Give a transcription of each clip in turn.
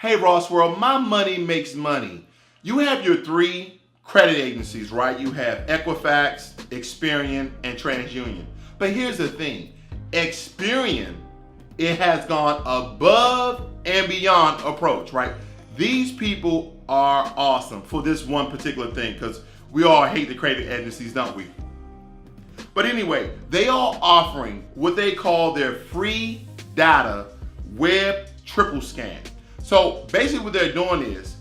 Hey Ross World, my money makes money. You have your three credit agencies, right? You have Equifax, Experian, and TransUnion. But here's the thing, Experian, it has gone above and beyond approach, right? These people are awesome for this one particular thing because we all hate the credit agencies, don't we? But anyway, they are offering what they call their free data web triple scan. So basically what they're doing is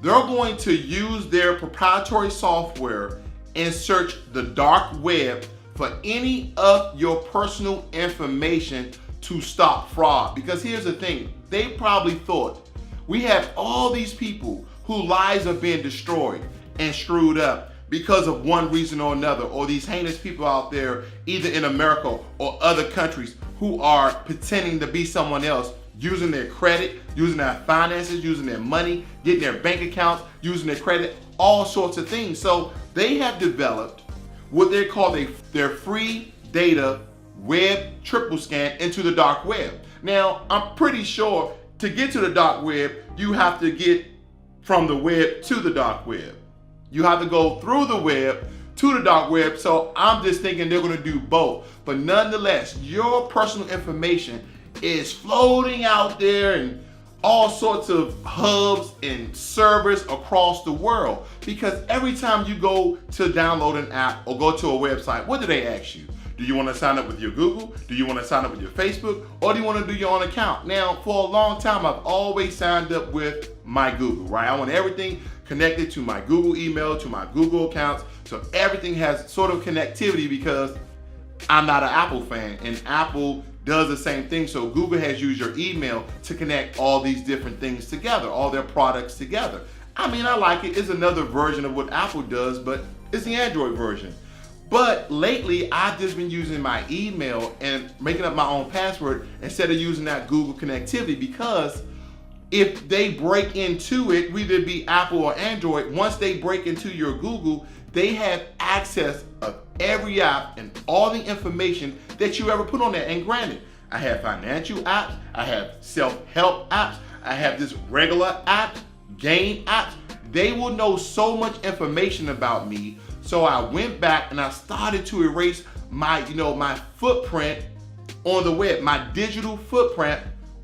they're going to use their proprietary software and search the dark web for any of your personal information to stop fraud. Because here's the thing, they probably thought we have all these people whose lives are being destroyed and screwed up because of one reason or another, or these heinous people out there, either in America or other countries, who are pretending to be someone else, using their credit, using their finances, using their money, getting their bank accounts, using their credit, all sorts of things. So they have developed what they call their free data web triple scan into the dark web. Now, I'm pretty sure to get to the dark web, you have to get from the web to the dark web. You have to go through the web to the dark web. So I'm just thinking they're going to do both. But nonetheless, your personal information is floating out there in all sorts of hubs and servers across the world. Because every time you go to download an app or go to a website, what do they ask you? Do you want to sign up with your Google? Do you want to sign up with your Facebook? Or do you want to do your own account? Now, for a long time, I've always signed up with my Google, right? I want everything connected to my Google email, to my Google accounts. So everything has sort of connectivity because I'm not an Apple fan, and Apple does the same thing. So Google has used your email to connect all these different things together, all their products together. I mean, I like it. It's another version of what Apple does, but it's the Android version. But lately, I've just been using my email and making up my own password instead of using that Google connectivity, because if they break into it, whether it be Apple or Android, once they break into your Google, they have access of every app and all the information that you ever put on there. And granted, I have financial apps, I have self-help apps, I have this regular app, game apps. They will know so much information about me. So I went back and I started to erase my, my footprint on the web, my digital footprint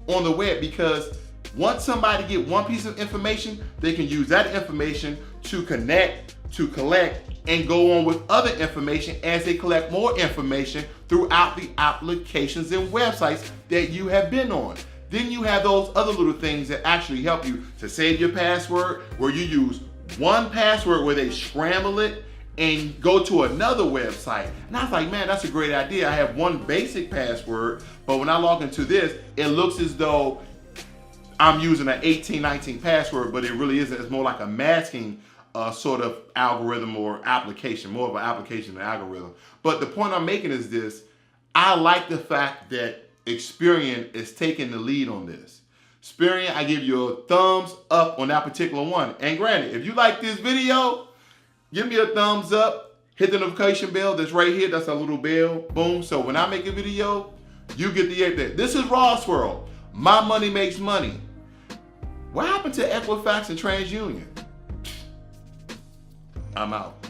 on the web, because once somebody get one piece of information, they can use that information to connect, to collect, and go on with other information as they collect more information throughout the applications and websites that you have been on. Then you have those other little things that actually help you to save your password, where you use one password where they scramble it and go to another website. And I was like, man, that's a great idea. I have one basic password, but when I log into this, it looks as though I'm using an 1819 password, but it really isn't. It's more like a masking sort of algorithm or application, more of an application than algorithm. But the point I'm making is this: I like the fact that Experian is taking the lead on this. Experian, I give you a thumbs up on that particular one. And granted, if you like this video, give me a thumbs up, hit the notification bell that's right here. That's a little bell, boom. So when I make a video, you get the update. This is Ross World. My money makes money. What happened to Equifax and TransUnion? I'm out.